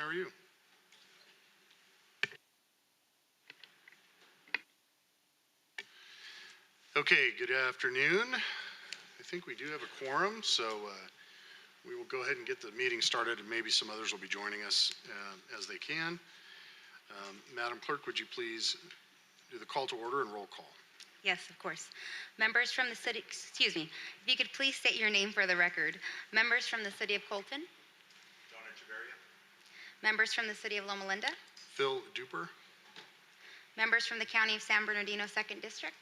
How are you? Okay, good afternoon. I think we do have a quorum, so we will go ahead and get the meeting started, and maybe some others will be joining us as they can. Madam Clerk, would you please do the call to order and roll call? Yes, of course. Members from the city, excuse me, if you could please state your name for the record. Members from the city of Colton. Donna Echeverria. Members from the city of Loma Linda. Phil Duper. Members from the county of San Bernardino 2nd District.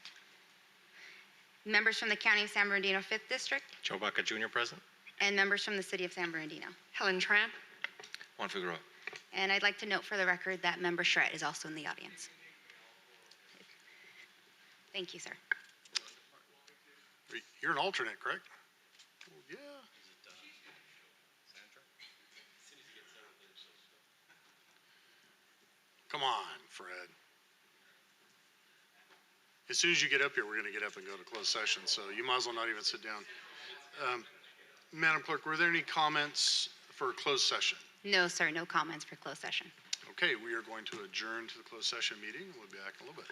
Members from the county of San Bernardino 5th District. Joe Baca Jr. present. And members from the city of San Bernardino. Helen Tran. Juan Figueroa. And I'd like to note for the record that Member Charette is also in the audience. Thank you, sir. You're an alternate, correct? Well, yeah. Come on, Fred. As soon as you get up here, we're going to get up and go to closed session, so you might as well not even sit down. Madam Clerk, were there any comments for closed session? No, sir, no comments for closed session. Okay, we are going to adjourn to the closed session meeting. We'll be back in a little bit.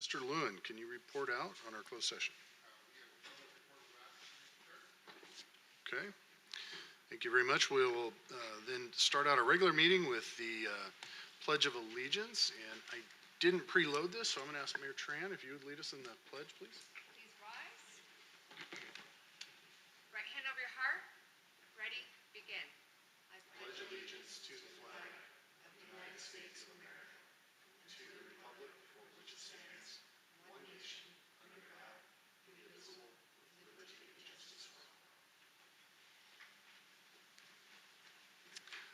Mr. Lewin, can you report out on our closed session? Okay, thank you very much. We will then start out our regular meeting with the Pledge of Allegiance, and I didn't preload this, so I'm going to ask Mayor Tran if you would lead us in the pledge, please. Please rise. Right hand over your heart. Ready? Begin. I pledge allegiance to the flag of the United States of America, to the republic for which it stands, one nation, under God, indivisible, with liberty and justice for all.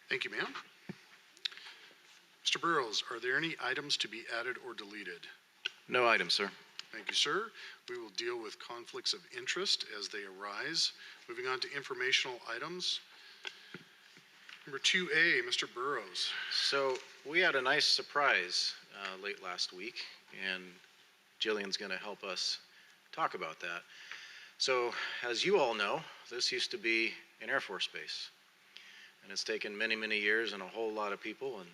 Thank you, ma'am. Mr. Burrows, are there any items to be added or deleted? No items, sir. Thank you, sir. We will deal with conflicts of interest as they arise. Moving on to informational items. Number 2A, Mr. Burrows. So we had a nice surprise late last week, and Jillian's going to help us talk about that. So as you all know, this used to be an Air Force base, and it's taken many, many years and a whole lot of people and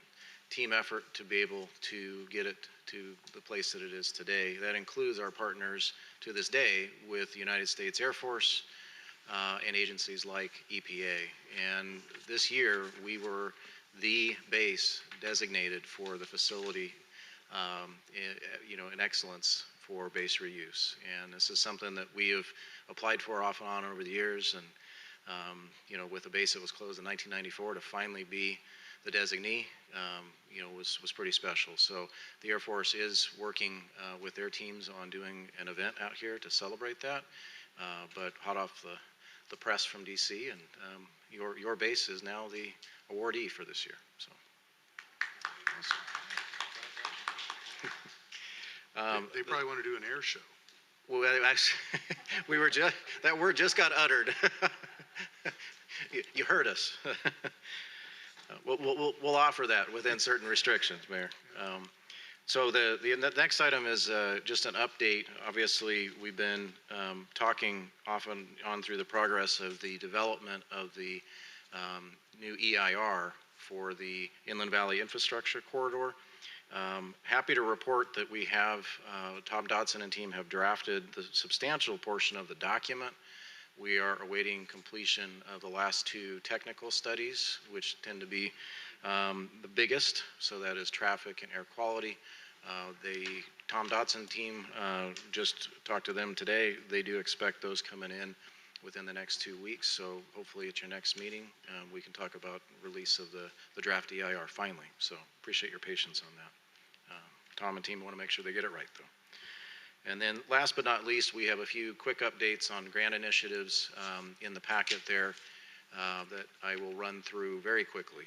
team effort to be able to get it to the place that it is today. That includes our partners to this day with the United States Air Force and agencies like EPA. And this year we were the base designated for the facility, in excellence for base reuse. And this is something that we have applied for off and on over the years. And with a base that was closed in 1994 to finally be the designee, was pretty special. So the Air Force is working with their teams on doing an event out here to celebrate that. But hot off the press from DC, and your base is now the awardee for this year. So. They probably want to do an air show. Well, actually, that word just got uttered. You heard us. We'll offer that within certain restrictions, Mayor. So the next item is just an update. Obviously, we've been talking off and on through the progress of the development of the new EIR for the Inland Valley Infrastructure Corridor. Happy to report that we have, Tom Dodson and team have drafted the substantial portion of the document. We are awaiting completion of the last two technical studies, which tend to be the biggest, so that is traffic and air quality. The Tom Dodson team, just talked to them today. They do expect those coming in within the next 2 weeks, so hopefully at your next meeting, we can talk about release of the draft EIR finally. So appreciate your patience on that. Tom and team want to make sure they get it right, though. And then last but not least, we have a few quick updates on grant initiatives in the packet there that I will run through very quickly.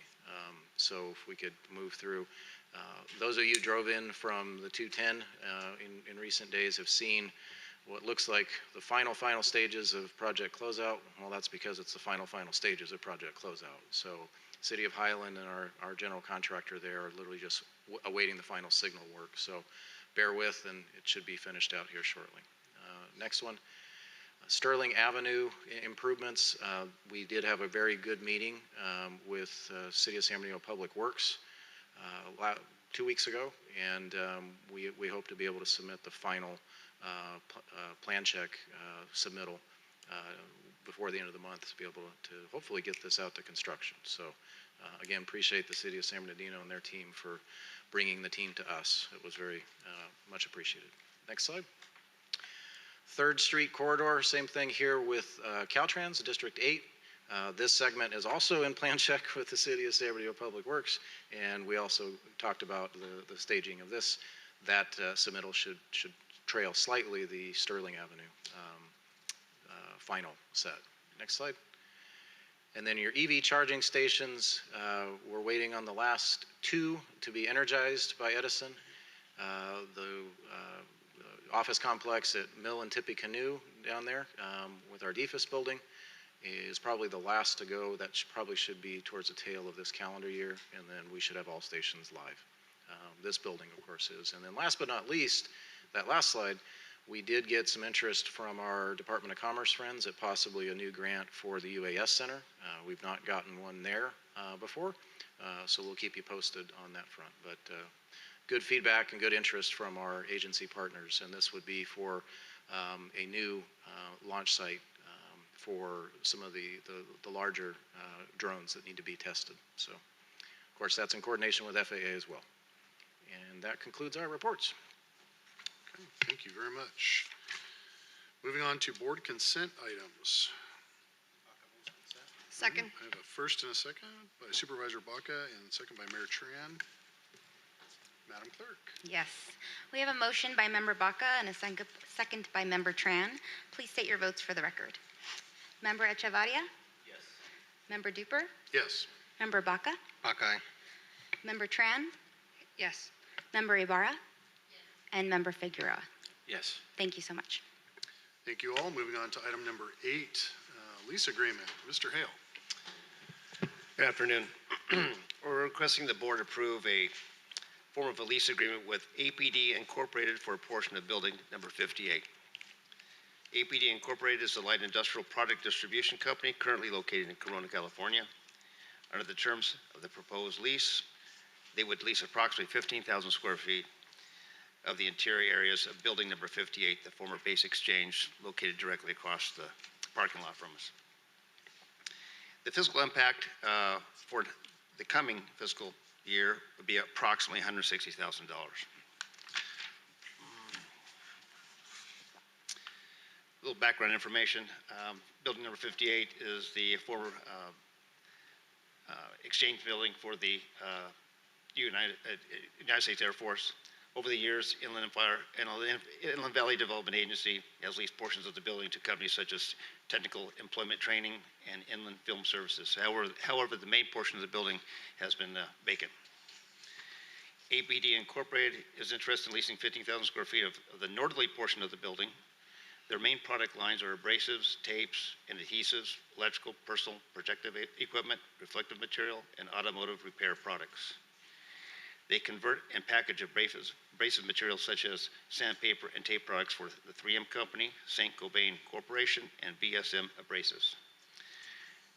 So if we could move through. Those of you who drove in from the 210 in recent days have seen what looks like the final stages of Project Closeout. Well, that's because it's the final stages of Project Closeout. So City of Highland and our general contractor there are literally just awaiting the final signal work. So bear with, and it should be finished out here shortly. Next one. Sterling Avenue improvements, we did have a very good meeting with City of San Bernardino Public Works 2 weeks ago, and we hope to be able to submit the final plan check submittal before the end of the month to be able to hopefully get this out to construction. So again, appreciate the City of San Bernardino and their team for bringing the team to us. It was very much appreciated. Next slide. 3rd Street corridor, same thing here with Caltrans, District 8. This segment is also in plan check with the City of San Bernardino Public Works, and we also talked about the staging of this. That submittal should trail slightly the Sterling Avenue final set. Next slide. And then your EV charging stations, we're waiting on the last 2 to be energized by Edison. The office complex at Mill and Tippecanoe down there with our DFAS building is probably the last to go. That probably should be towards the tail of this calendar year, and then we should have all stations live. This building, of course, is. And then last but not least, that last slide, we did get some interest from our Department of Commerce friends at possibly a new grant for the UAS Center. We've not gotten one there before, so we'll keep you posted on that front. But good feedback and good interest from our agency partners, and this would be for a new launch site for some of the larger drones that need to be tested. So, of course, that's in coordination with FAA as well. And that concludes our reports. Okay, thank you very much. Moving on to board consent items. Second. I have a first and a second by Supervisor Baca and second by Mayor Tran. Madam Clerk. Yes. We have a motion by Member Baca and a second by Member Tran. Please state your votes for the record. Member Echevarria? Yes. Member Duper? Yes. Member Baca? Buckeye. Member Tran? Yes. Member Ibarra? And Member Figueroa. Yes. Thank you so much. Thank you all. Moving on to item number 8, lease agreement. Mr. Hale. Good afternoon. We're requesting the board approve a form of a lease agreement with APD Incorporated for a portion of building number 58. APD Incorporated is a light industrial product distribution company currently located in Corona, California. Under the terms of the proposed lease, they would lease approximately 15,000 square feet of the interior areas of building number 58, the former base exchange located directly across the parking lot from us. The fiscal impact for the coming fiscal year would be approximately $160,000. A little background information. Building number 58 is the former exchange building for the United States Air Force. Over the years, Inland Valley Development Agency has leased portions of the building to companies such as Technical Employment Training and Inland Film Services. However, the main portion of the building has been vacant. ABD Incorporated is interested in leasing 15,000 square feet of the northerly portion of the building. Their main product lines are abrasives, tapes, and adhesives, electrical, personal protective equipment, reflective material, and automotive repair products. They convert and package abrasive materials such as sandpaper and tape products for the 3M Company, St. Gobain Corporation, and BSM Abrasives.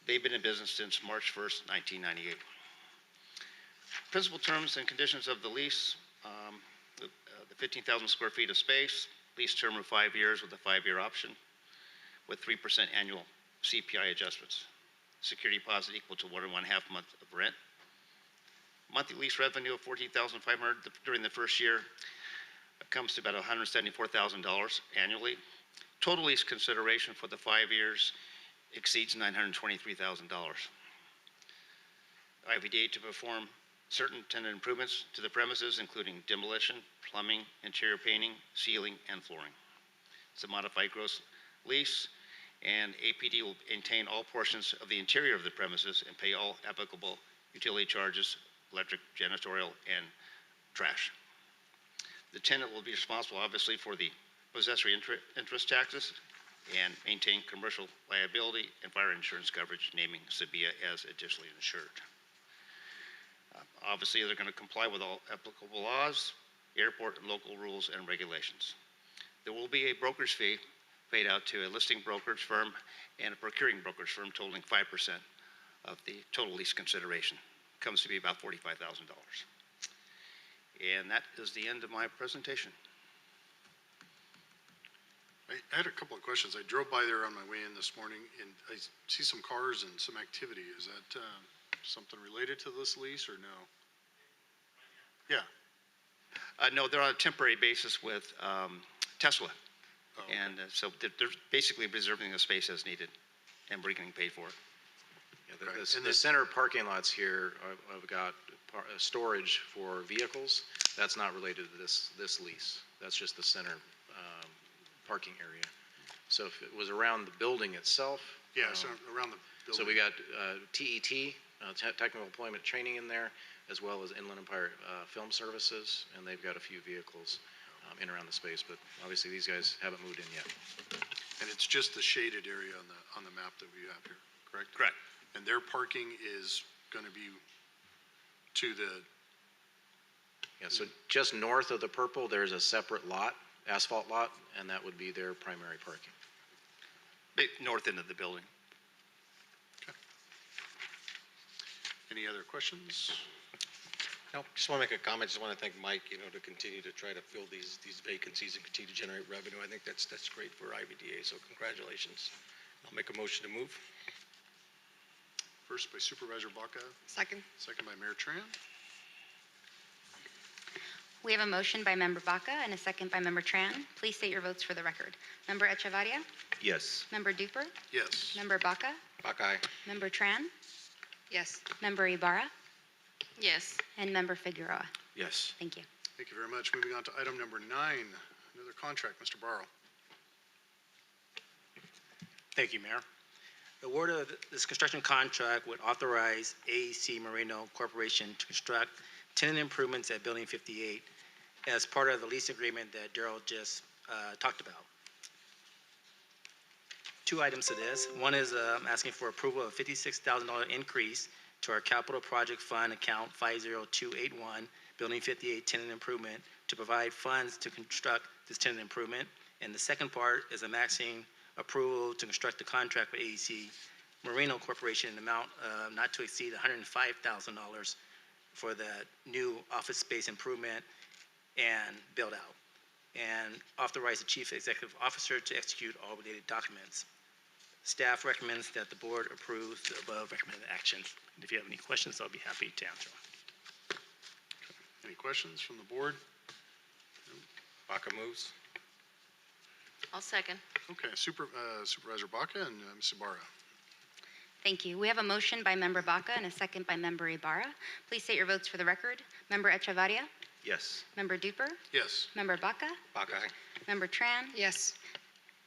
They've been in business since March 1st, 1998. Principal terms and conditions of the lease, the 15,000 square feet of space, lease term of 5 years with a 5-year option with 3% annual CPI adjustments. Security deposit equal to 1.5 months of rent. Monthly lease revenue of $14,500 during the first year comes to about $174,000 annually. Total lease consideration for the 5 years exceeds $923,000. IVDA to perform certain tenant improvements to the premises, including demolition, plumbing, interior painting, ceiling, and flooring. It's a modified gross lease, and APD will maintain all portions of the interior of the premises and pay all applicable utility charges, electric, janitorial, and trash. The tenant will be responsible, obviously, for the possessory interest taxes and maintain commercial liability and fire insurance coverage, naming Sabia as additionally insured. Obviously, they're going to comply with all applicable laws, airport and local rules and regulations. There will be a broker's fee paid out to a listing brokerage firm and a procuring brokerage firm totaling 5% of the total lease consideration. Comes to be about $45,000. And that is the end of my presentation. I had a couple of questions. I drove by there on my way in this morning, and I see some cars and some activity. Is that something related to this lease, or no? Yeah. No, they're on a temporary basis with Tesla. Oh, okay. And so they're basically reserving the space as needed, and we're getting paid for it. Yeah, Okay. the And the center parking lots here, I've got storage for vehicles. That's not related to this lease. That's just the center parking area. So if it was around the building itself. Yeah, so around the building. So we got TET, Technical Employment Training in there, as well as Inland Empire Film Services, and they've got a few vehicles in around the space, but obviously these guys haven't moved in yet. And it's just the shaded area on the map that we have here, correct? Correct. And their parking is going to be to the, Yeah, so just north of the purple, there's a separate lot, asphalt lot, and that would be their primary parking. North end of the building. any other questions? No, just want to make a comment. Just want to thank Mike, to continue to try to fill these vacancies and continue to generate revenue. I think that's great for IVDA, so congratulations. I'll make a motion to move. First by Supervisor Baca, Second. second by Mayor Tran. We have a motion by Member Baca and a second by Member Tran. Please state your votes for the record. Member Echevarria? Yes. Member Duper? Yes. Member Baca? Buckeye. Member Tran? Yes. Member Ibarra? Yes. And Member Figueroa? Yes. Thank you. Thank you very much. Moving on to item number 9, another contract. Mr. Barrow. Thank you, Mayor. The award of this construction contract would authorize AEC Marino Corporation to construct tenant improvements at Building 58 as part of the lease agreement that Darrell just talked about. 2 items to this. One is asking for approval of a $56,000 increase to our capital project fund account 50281, Building 58 tenant improvement, to provide funds to construct this tenant improvement. And the second part is a maxing approval to construct the contract with AEC Marino Corporation in an amount not to exceed $105,000 for the new office space improvement and build out, and authorize the chief executive officer to execute all related documents. Staff recommends that the board approves the above recommended actions. And if you have any questions, I'll be happy to answer them. Any questions from the board? Baca moves. I'll second. Okay, Supervisor Baca and Ms. Ibarra. Thank you. We have a motion by Member Baca and a second by Member Ibarra. Please state your votes for the record. Member Echevarria? Yes. Member Duper? Yes. Member Baca? Buckeye. Member Tran? Yes.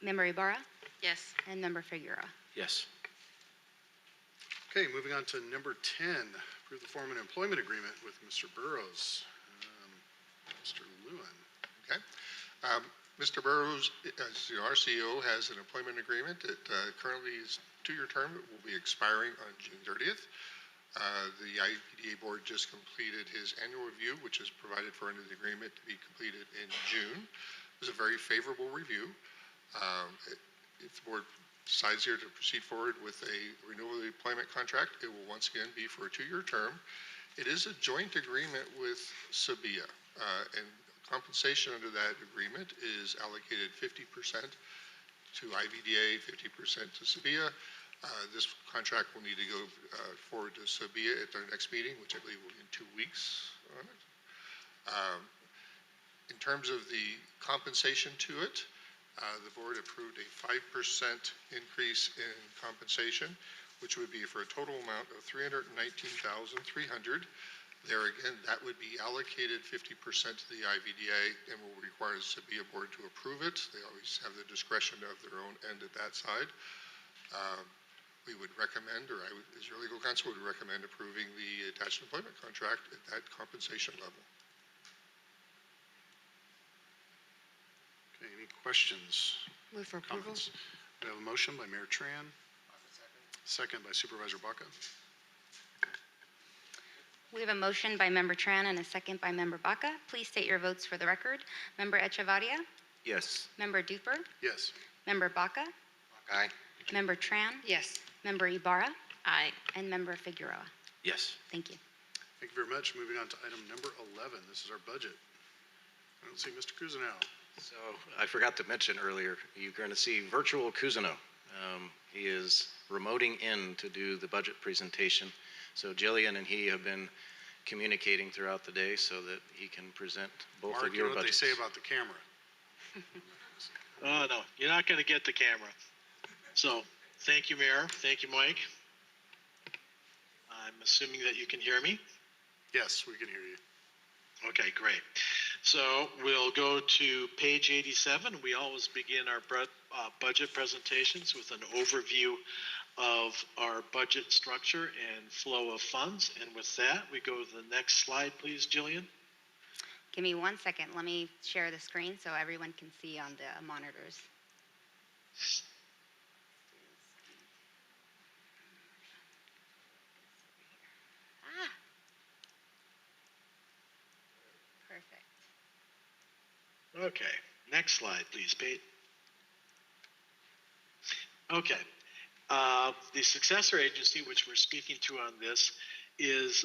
Member Ibarra? Yes. And Member Figueroa? Yes. Okay, moving on to number 10, approve the form and employment agreement with Mr. Burrows. Mr. Lewin. Okay. Mr. Burrows, as the RCO, has an employment agreement that currently is 2-year term. It will be expiring on June 30th. The IVDA board just completed his annual review, which is provided for under the agreement to be completed in June. It was a very favorable review. If the board decides here to proceed forward with a renewal of the employment contract, it will once again be for a 2-year term. It is a joint agreement with Sabia, and compensation under that agreement is allocated 50% to IVDA, 50% to Sabia. This contract will need to go forward to Sabia at their next meeting, which I believe will be in 2 weeks on it. In terms of the compensation to it, the board approved a 5% increase in compensation, which would be for a total amount of $319,300. There again, that would be allocated 50% to the IVDA and will require the Sabia board to approve it. They always have the discretion of their own end at that side. We would recommend, or as your legal counsel would recommend, approving the attached employment contract at that compensation level. Okay, any questions, Move for approval. comments? We have a motion by Mayor Tran. Second by Supervisor Baca. We have a motion by Member Tran and a second by Member Baca. Please state your votes for the record. Member Echevarria? Yes. Member Duper? Yes. Member Baca, Aye. Member Tran, Yes. Member Ibarra, Aye. and Member Figueroa. Yes. Thank you. Thank you very much. Moving on to item number 11. This is our budget. I don't see Mr. Kuzenow. So I forgot to mention earlier, you're going to see virtual Kuzino. He is remoting in to do the budget presentation. So Jillian and he have been communicating throughout the day so that he can present both Mark, of you know your what they budgets. say about the camera. Oh, no, you're not going to get the camera. So, thank you, Mayor. Thank you, Mike. I'm assuming that you can hear me. Yes, we can hear you. Okay, great. So, we'll go to page 87. We always begin our budget presentations with an overview of our budget structure and flow of funds. And with that, we go to the next slide, please, Jillian. Give me 1 second. Let me share the screen so everyone can see on the monitors. Ah. Perfect. Okay, next slide, please, Pete. Okay, the successor agency, which we're speaking to on this, is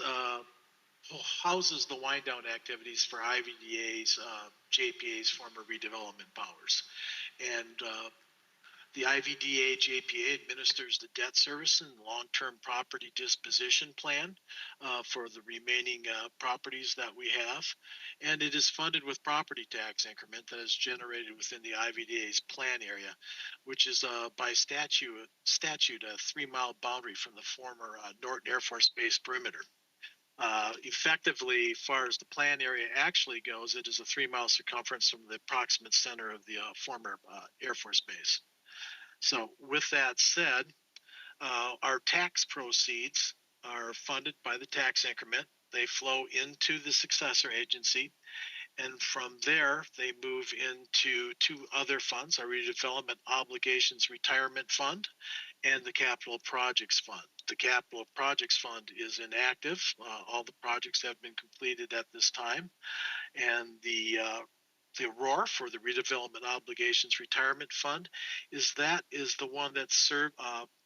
houses the wind down activities for IVDA's, JPA's former redevelopment powers, and the IVDA JPA administers the debt service and long-term property disposition plan for the remaining properties that we have. And it is funded with property tax increment that is generated within the IVDA's plan area, which is by statute a 3-mile boundary from the former Norton Air Force Base perimeter. Effectively, as far as the plan area actually goes, it is a 3-mile circumference from the approximate center of the former Air Force Base. So with that said, our tax proceeds are funded by the tax increment. They flow into the successor agency. And from there, they move into 2 other funds, our Redevelopment Obligations Retirement Fund and the Capital Projects Fund. The Capital Projects Fund is inactive. All the projects have been completed at this time. And the ROAR for the Redevelopment Obligations Retirement Fund is the one that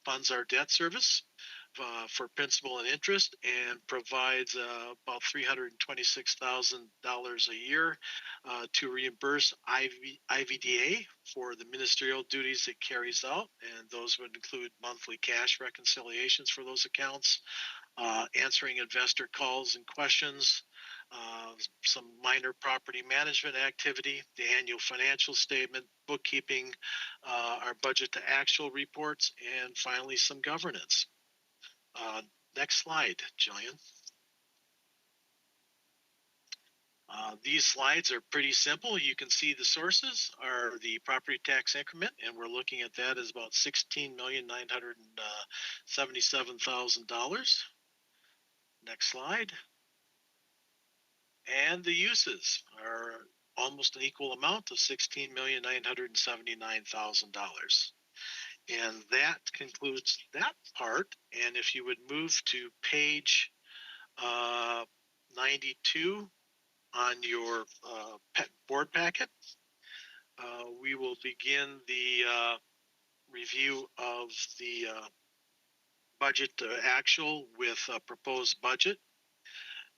funds our debt service for principal and interest and provides about $326,000 a year to reimburse IVDA for the ministerial duties it carries out, and those would include monthly cash reconciliations for those accounts, answering investor calls and questions, some minor property management activity, the annual financial statement, bookkeeping, our budget to actual reports, and finally some governance. Next slide, Jillian. These slides are pretty simple. You can see the sources are the property tax increment, and we're looking at that as about $16,977,000. Next slide. And the uses are almost an equal amount of $16,979,000. And that concludes that part. And if you would move to page 92 on your board packet, we will begin the review of the budget actual with a proposed budget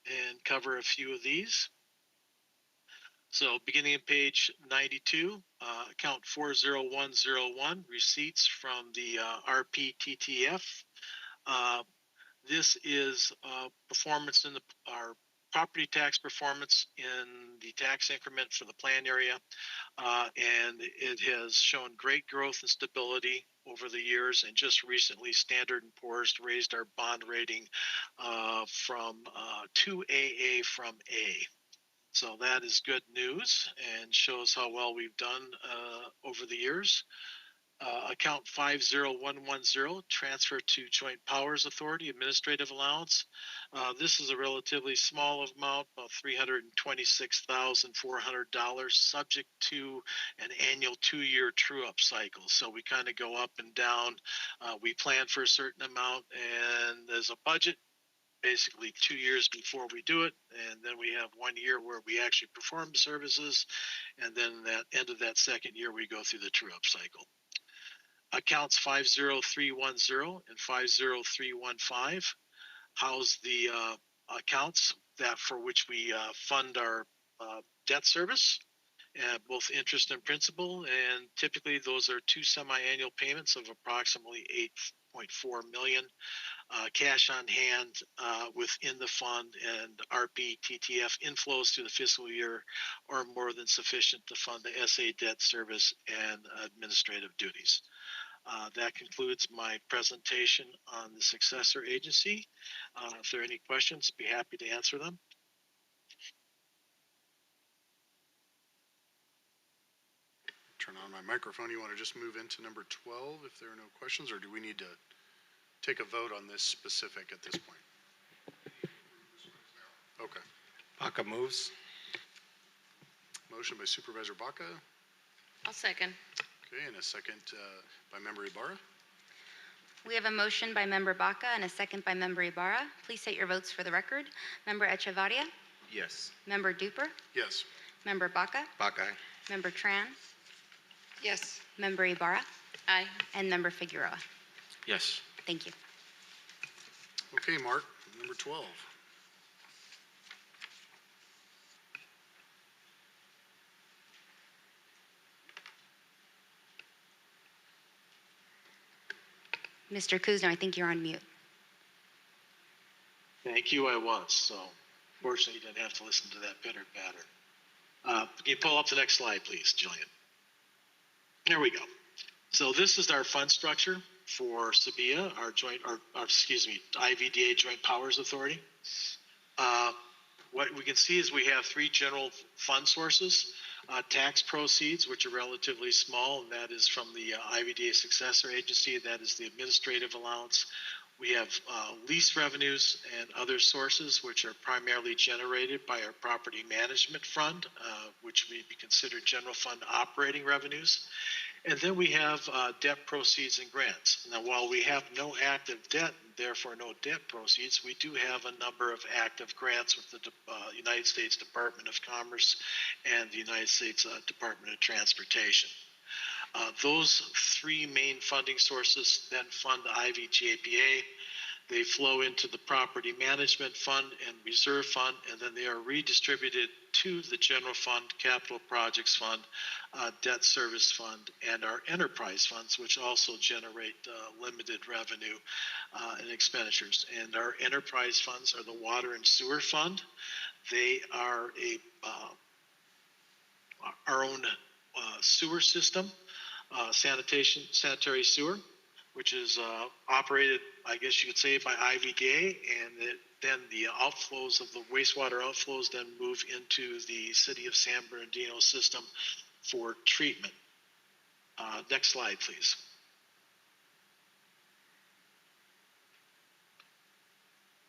and cover a few of these. So beginning at page 92, account 40101, receipts from the RPTTF. This is performance in our property tax performance in the tax increment for the plan area, and it has shown great growth and stability over the years. And just recently, Standard & Poor's raised our bond rating from to AA from A. So that is good news and shows how well we've done over the years. Account 50110, transfer to Joint Powers Authority Administrative Allowance. This is a relatively small amount, about $326,400, subject to an annual 2-year true-up cycle. So we kind of go up and down. We plan for a certain amount, and there's a budget basically 2 years before we do it, and then we have 1 year where we actually perform the services, and then at the end of that second year we go through the true-up cycle. Accounts 50310 and 50315 house the accounts that for which we fund our debt service, both interest and principal, and typically those are two semi-annual payments of approximately 8.4 million, cash on hand within the fund, and RPTTF inflows through the fiscal year are more than sufficient to fund the SA debt service and administrative duties. That concludes my presentation on the successor agency. If there are any questions, be happy to answer them. Turn on my microphone. You want to just move into number 12 if there are no questions, or do we need to take a vote on this specific at this point? Okay. Baca moves. Motion by Supervisor Baca. I'll second. Okay, and a second by Member Ibarra. We have a motion by Member Baca and a second by Member Ibarra. Please state your votes for the record. Member Echevarria, Yes. Member Duper, Yes. Member Baca, Baca, aye. Member Tran, Yes. Member Ibarra, Aye. and Member Figueroa. Yes. Thank you. Okay, Mark, number 12. Mr. Kuzno, I think you're on mute. Thank you, I was. So fortunately, you didn't have to listen to that pitter patter. Can you pull up the next slide, please, Jillian? There we go. So this is our fund structure for SABIA, our IVDA Joint Powers Authority. What we can see is we have three general fund sources. Tax proceeds, which are relatively small, and that is from the IVDA successor agency. That is the administrative allowance. We have lease revenues and other sources, which are primarily generated by our property management fund, which may be considered general fund operating revenues. And then we have debt proceeds and grants. Now, while we have no active debt, therefore no debt proceeds, we do have a number of active grants with the United States Department of Commerce and the United States Department of Transportation. Those three main funding sources then fund the IVJPA. They flow into the Property Management Fund and Reserve Fund, and then they are redistributed to the General Fund, Capital Projects Fund, Debt Service Fund, and our Enterprise Funds, which also generate limited revenue and expenditures. And our Enterprise Funds are the Water and Sewer Fund. They are our own sewer system, sanitary sewer, which is operated, I guess you could say, by IVDA, and then the outflows of the wastewater outflows then move into the City of San Bernardino system for treatment. Next slide, please.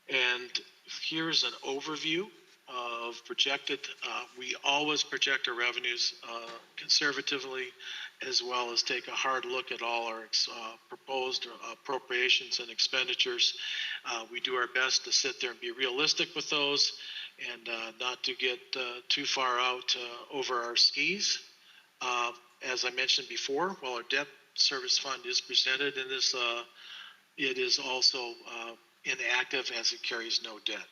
And here's an overview of projected, we always project our revenues conservatively, as well as take a hard look at all our proposed appropriations and expenditures. We do our best to sit there and be realistic with those and not to get too far out over our skis. As I mentioned before, while our debt service fund is presented in this, it is also inactive as it carries no debt.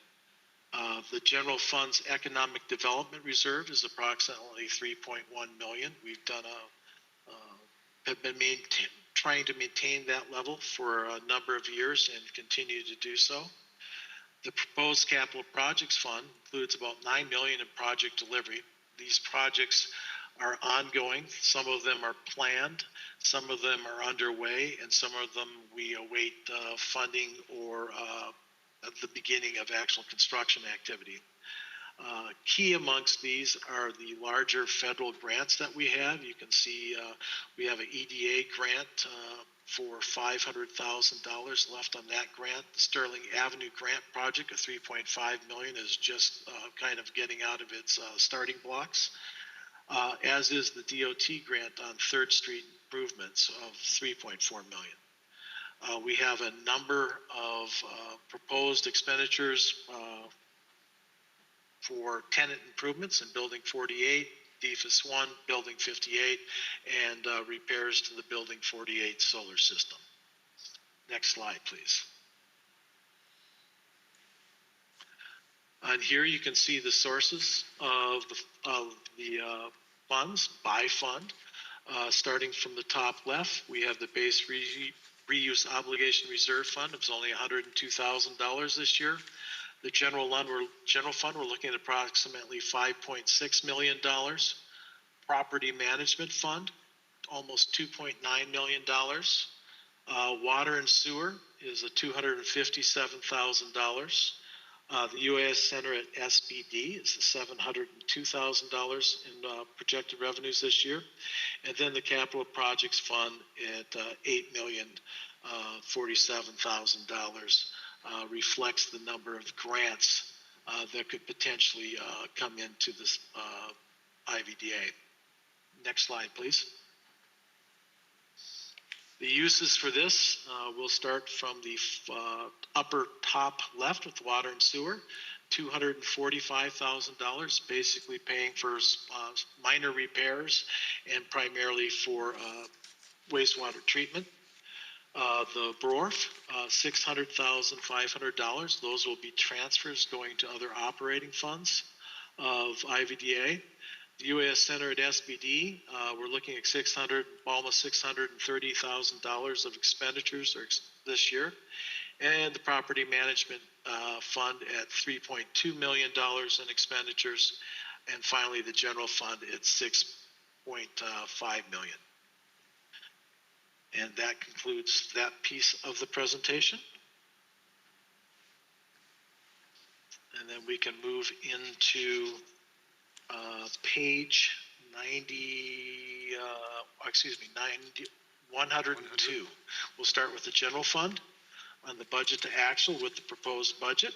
The general fund's economic development reserve is approximately 3.1 million. We've done have been trying to maintain that level for a number of years and continue to do so. The proposed capital projects fund includes about 9 million in project delivery. These projects are ongoing. Some of them are planned, some of them are underway, and some of them we await funding or the beginning of actual construction activity. Key amongst these are the larger federal grants that we have. You can see we have an EDA grant for $500,000 left on that grant. The Sterling Avenue grant project of $3.5 million is just kind of getting out of its starting blocks, as is the DOT grant on 3rd Street improvements of $3.4 million. We have a number of proposed expenditures for tenant improvements in Building 48, DFAS 1, Building 58, and repairs to the Building 48 solar system. Next slide, please. And here you can see the sources of the funds by fund. Starting from the top left, we have the base reuse obligation reserve fund. It was only $102,000 this year. The general fund, we're looking at approximately $5.6 million. Property management fund, almost $2.9 million. Water and sewer is a $257,000. The UAS Center at SBD is $702,000 in projected revenues this year. And then the Capital Projects Fund at $8,047,000 reflects the number of grants that could potentially come into this IVDA. Next slide, please. The uses for this, we'll start from the upper top left with water and sewer, $245,000, basically paying for minor repairs and primarily for wastewater treatment. The BRORF, $600,500. Those will be transfers going to other operating funds of IVDA. The UAS Center at SBD, we're looking at almost $630,000 of expenditures this year. And the Property Management Fund at $3.2 million in expenditures. And finally, the General Fund at $6.5 million. And that concludes that piece of the presentation. And then we can move into page 102. We'll start with the general fund on the budget to actual with the proposed budget.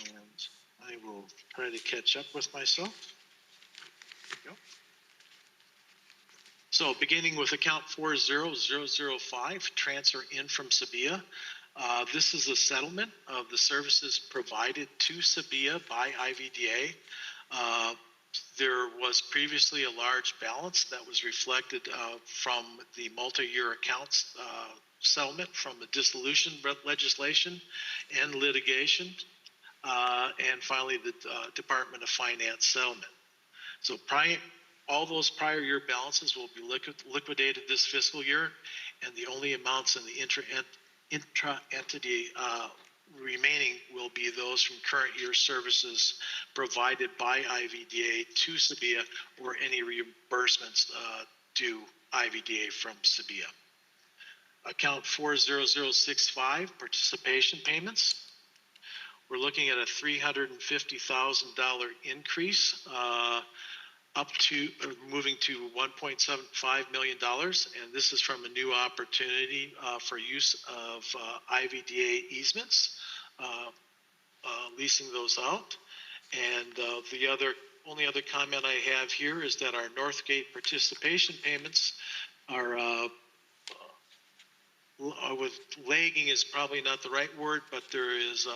And I will try to catch up with myself. There we go. So beginning with account 40005, transfer in from Sabia. This is a settlement of the services provided to Sabia by IVDA. There was previously a large balance that was reflected from the multi-year accounts settlement from the dissolution legislation and litigation, and finally the Department of Finance settlement. So all those prior year balances will be liquidated this fiscal year, and the only amounts in the intra-entity remaining will be those from current year services provided by IVDA to Sabia or any reimbursements due IVDA from Sabia. Account 40065, participation payments. We're looking at a $350,000 increase up to moving to $1.75 million, and this is from a new opportunity for use of IVDA easements, leasing those out. And the only other comment I have here is that our Northgate participation payments are with lagging is probably not the right word, but there is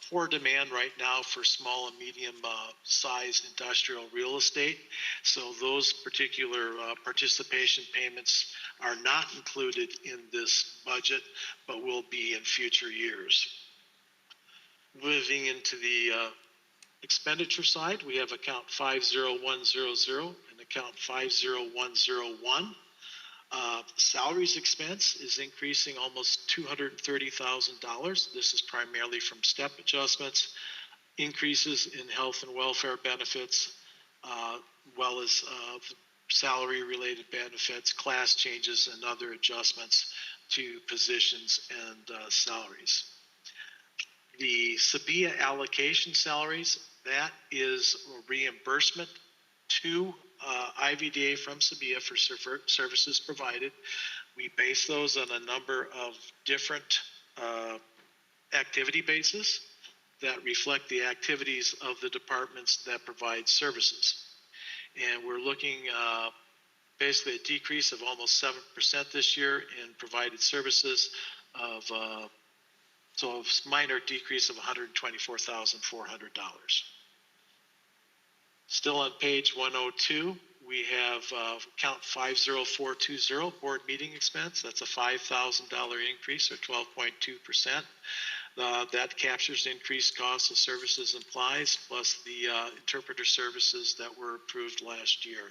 poor demand right now for small and medium sized industrial real estate. So those particular participation payments are not included in this budget, but will be in future years. Moving into the expenditure side, we have account 50100 and account 50101. Salaries expense is increasing almost $230,000. This is primarily from step adjustments, increases in health and welfare benefits, well as salary-related benefits, class changes, and other adjustments to positions and salaries. The Sabia allocation salaries, that is a reimbursement to IVDA from Sabia for services provided. We base those on a number of different activity bases that reflect the activities of the departments that provide services. And we're looking basically a decrease of almost 7% this year in provided services so a minor decrease of $124,400. Still on page 102, we have account 50420, board meeting expense. That's a $5,000 increase or 12.2%. That captures increased costs of services and supplies plus the interpreter services that were approved last year.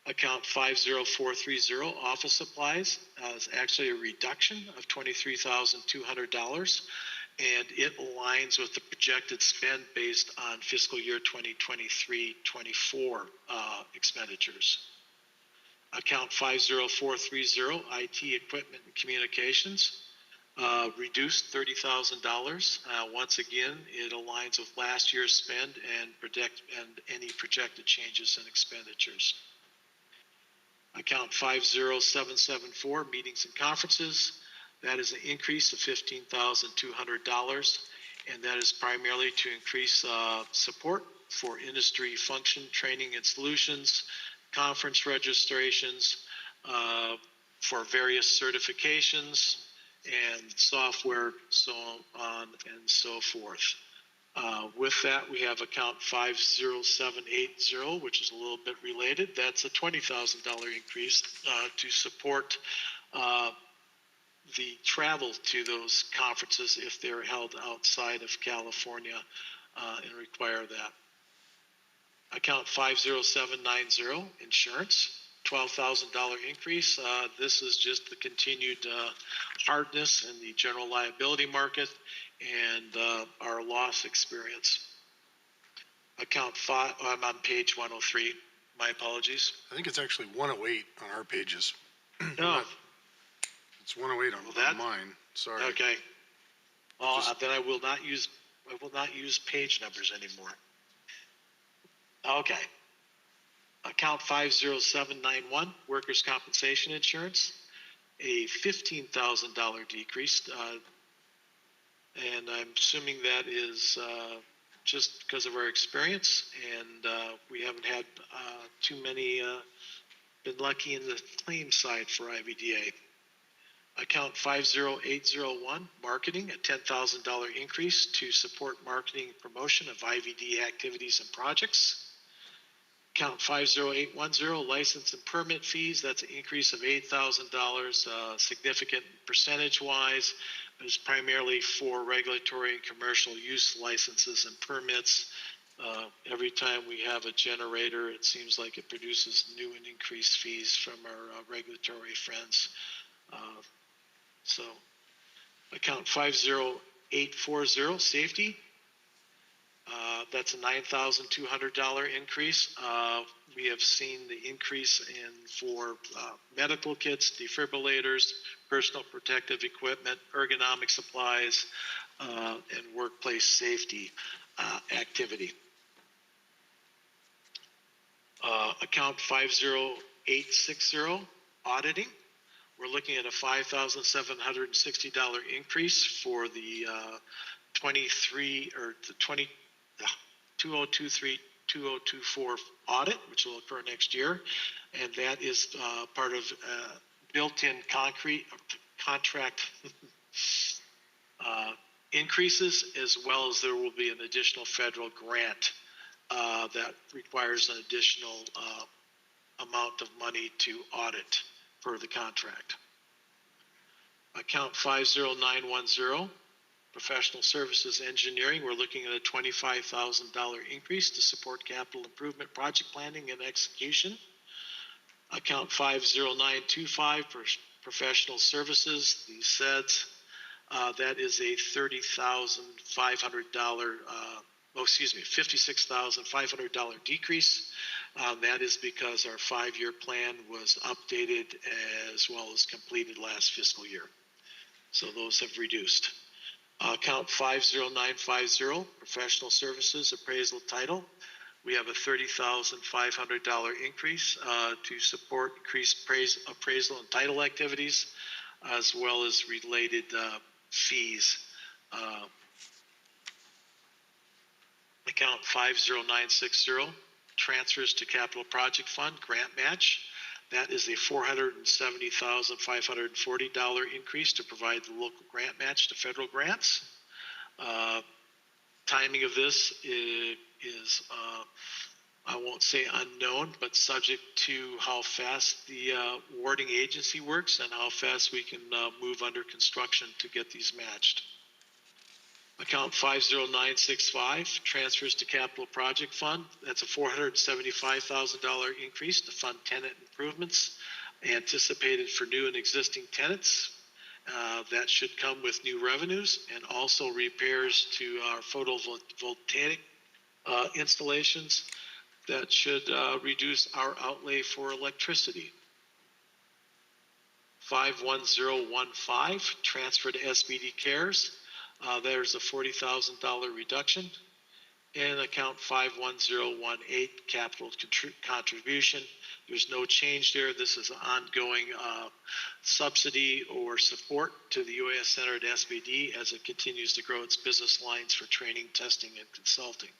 Account 50430, office supplies, is actually a reduction of $23,200, and it aligns with the projected spend based on fiscal year 2023-24 expenditures. Account 50430, IT equipment and communications, reduced $30,000. Once again, it aligns with last year's spend and any projected changes in expenditures. Account 50774, meetings and conferences. That is an increase of $15,200, and that is primarily to increase support for industry function training and solutions, conference registrations, for various certifications and software, so on and so forth. With that, we have account 50780, which is a little bit related. That's a $20,000 increase to support the travel to those conferences if they're held outside of California and require that. Account 50790, insurance, $12,000 increase. This is just the continued hardness in the general liability market and our loss experience. Account 5, I'm on page 103. My apologies. I think it's actually 108 on our pages. No. It's 108 on mine. Sorry. Okay. Well, then I will not use page numbers anymore. Okay. Account 50791, workers' compensation insurance, a $15,000 decrease, and I'm assuming that is just because of our experience, and we haven't had too many been lucky in the claim side for IVDA. Account 50801, marketing, a $10,000 increase to support marketing and promotion of IVDA activities and projects. Account 50810, license and permit fees, that's an increase of $8,000, significant percentage-wise. It's primarily for regulatory and commercial use licenses and permits. Every time we have a generator, it seems like it produces new and increased fees from our regulatory friends. So, account 50840, safety. That's a $9,200 increase. We have seen the increase for medical kits, defibrillators, personal protective equipment, ergonomic supplies, and workplace safety activity. Account 50860, auditing. We're looking at a $5,760 increase for the 2023-2024 audit, which will occur next year, and that is part of built-in contract increases, as well as there will be an additional federal grant that requires an additional amount of money to audit for the contract. Account 50910, professional services engineering. We're looking at a $25,000 increase to support capital improvement project planning and execution. Account 50925, professional services, the SEDS, that is a $56,500 decrease. That is because our 5-year plan was updated as well as completed last fiscal year. So those have reduced. Account 50950, professional services, appraisal title. We have a $30,500 increase to support increased appraisal and title activities, as well as related fees. Account 50960, transfers to capital project fund, grant match. That is a $470,540 increase to provide the local grant match to federal grants. Timing of this is I won't say unknown, but subject to how fast the awarding agency works and how fast we can move under construction to get these matched. Account 50965, transfers to capital project fund. That's a $475,000 increase to fund tenant improvements anticipated for new and existing tenants. That should come with new revenues and also repairs to our photovoltaic installations that should reduce our outlay for electricity. 51015, transfer to SBD Cares. There's a $40,000 reduction. And account 51018, capital contribution. There's no change there. This is an ongoing subsidy or support to the UAS Center at SBD as it continues to grow its business lines for training, testing, and consulting.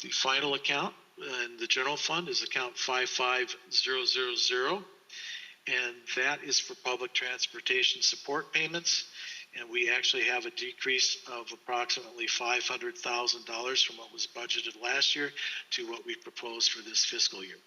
The final account in the general fund is account 55000, and that is for public transportation support payments. And we actually have a decrease of approximately $500,000 from what was budgeted last year to what we proposed for this fiscal year.